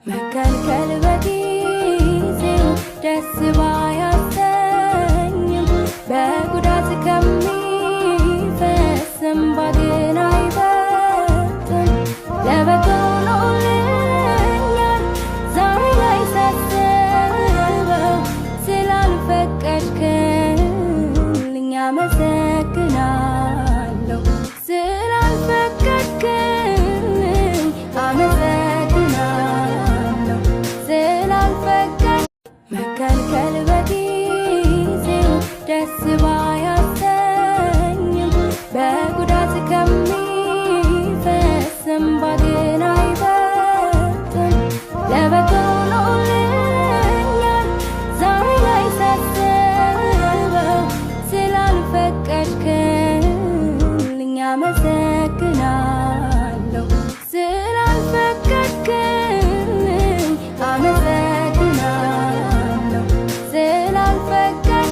መከልከል በጊዜው ደስ ባያሰኝም በጉዳት ከሚፈስ እንባ ግን አይበልጥም። ለበጎ ሆኖልኛል ዛሬ ላይ ሳስበው ስላልፈቀድክልኝ አመሰግናለሁ። ስላልፈቀድክልኝ አመሰግናለሁ። መከልከል በጊዜው ደስ ባያሰኝም በጉዳት ከሚፈስ እንባ ግን አይበልጥም።